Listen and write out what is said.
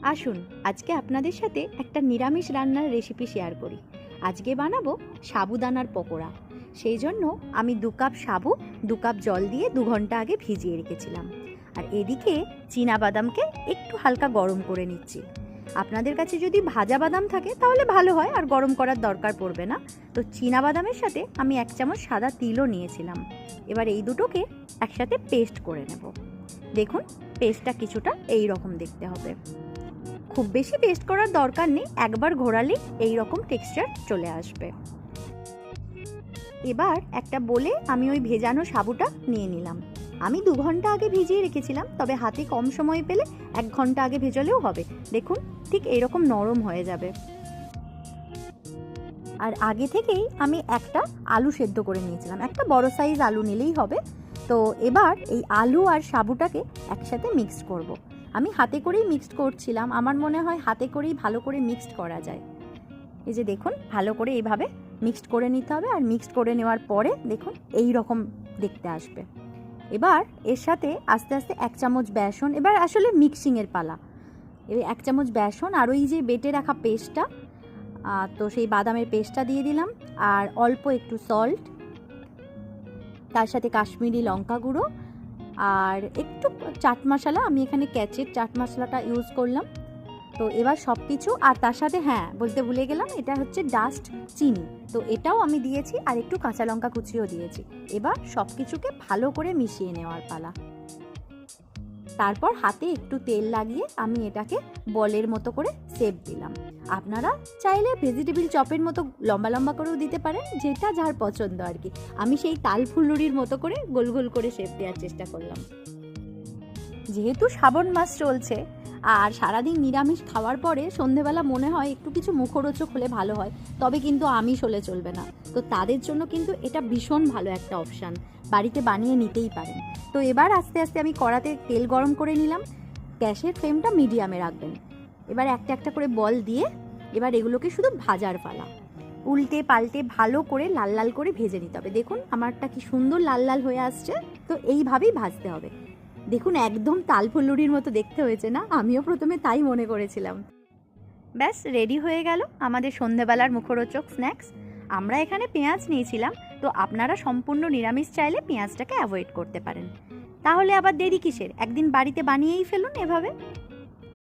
আসুন আজকে আপনাদের সাথে একটা নিরামিষ রান্নার রেসিপি শেয়ার করি। আজকে বানাবো সাবুদানার পকোড়া। সেই জন্য আমি 2 কাপ সাবু 2 কাপ জল দিয়ে 2 ঘন্টা আগে ভিজিয়ে রেখেছিলাম। আর এদিকে চীনা বাদামকে একটু হালকা গরম করে নিচ্ছি। আপনাদের কাছে যদি ভাজা বাদাম থাকে তাহলে ভালো হয়, আর গরম করার দরকার পড়বে না। তো চীনা বাদামের সাথে আমি 1 চামচ সাদা তিলও নিয়েছিলাম। এবার এই দুটোকে একসাথে পেস্ট করে নেব। দেখুন পেস্টটা কিছুটা এই রকম দেখতে হবে। খুব বেশি পেস্ট করার দরকার নেই, একবার ঘোরালেই এই রকম টেক্সচার চলে আসবে। এবার একটা বলে আমি ওই ভেজানো সাবুটা নিয়ে নিলাম। আমি 2 ঘন্টা আগে ভিজিয়ে রেখেছিলাম, তবে হাতে কম সময় পেলে 1 ঘন্টা আগে ভেজালেও হবে। দেখুন ঠিক এইরকম নরম হয়ে যাবে। আর আগে থেকেই আমি একটা আলু সেদ্ধ করে নিয়েছিলাম, একটা বড় সাইজ আলু নিলেই হবে। তো এবার এই আলু আর সাবুটাকে একসাথে মিক্সড করব। আমি হাতে করেই মিক্সড করছিলাম, আমার মনে হয় হাতে করেই ভালো করে মিক্সড করা যায়। এই যে দেখুন ভালো করে এইভাবে মিক্সড করে নিতে হবে, আর মিক্সড করে নেওয়ার পরে দেখুন এই রকম দেখতে আসবে। এবার এর সাথে আস্তে আস্তে 1 চামচ বেসন, এবার আসলে মিক্সিংয়ের পালা। এবার 1 চামচ বেসন আর ওই যে বেটে রাখা পেস্টটা, তো সেই বাদামের পেস্টটা দিয়ে দিলাম, আর অল্প একটু সল্ট, তার সাথে কাশ্মীরি লঙ্কা গুঁড়ো আর একটু চাট মশলা। আমি এখানে ক্যাচের চাট মশলাটা ইউজ করলাম। তো এবার সব কিছু, আর তার সাথে হ্যাঁ বলতে ভুলে গেলাম, এটা হচ্ছে ডাস্ট চিনি, তো এটাও আমি দিয়েছি, আর একটু কাঁচা লঙ্কা কুচিও দিয়েছি। এবার সব কিছুকে ভালো করে মিশিয়ে নেওয়ার পালা। তারপর হাতে একটু তেল লাগিয়ে আমি এটাকে বলের মতো করে শেপ দিলাম। আপনারা চাইলে ভেজিটেবিল চপের মতো লম্বা লম্বা করেও দিতে পারেন, যেটা যার পছন্দ আর কি। আমি সেই তাল ফুলুরির মতো করে গোল গোল করে শেপ দেওয়ার চেষ্টা করলাম। যেহেতু শ্রাবণ মাস চলছে আর সারাদিন নিরামিষ খাওয়ার পরে সন্ধেবেলা মনে হয় একটু কিছু মুখরোচক হলে ভালো হয়, তবে কিন্তু আমিষ হলে চলবে না। তো তাদের জন্য কিন্তু এটা ভীষণ ভালো একটা অপশান, বাড়িতে বানিয়ে নিতেই পারেন। তো এবার আস্তে আস্তে আমি কড়াতে তেল গরম করে নিলাম। গ্যাসের ফ্লেমটা মিডিয়ামে রাখবেন। এবার একটা একটা করে বল দিয়ে এবার এগুলোকে শুধু ভাজার পালা। উল্টে পাল্টে ভালো করে লাল লাল করে ভেজে নিতে হবে। দেখুন আমারটা কি সুন্দর লাল লাল হয়ে আসছে। তো এইভাবেই ভাজতে হবে। দেখুন একদম তালফুল্লুরির মতো দেখতে হয়েছে না? আমিও প্রথমে তাই মনে করেছিলাম। ব্যাস রেডি হয়ে গেল আমাদের সন্ধেবেলার মুখরোচক স্ন্যাক্স। আমরা এখানে পেঁয়াজ নিয়েছিলাম, তো আপনারা সম্পূর্ণ নিরামিষ চাইলে পেঁয়াজটাকে অ্যাভয়েড করতে পারেন। তাহলে আবার দেরি কিসের, একদিন বাড়িতে বানিয়েই ফেলুন এভাবে।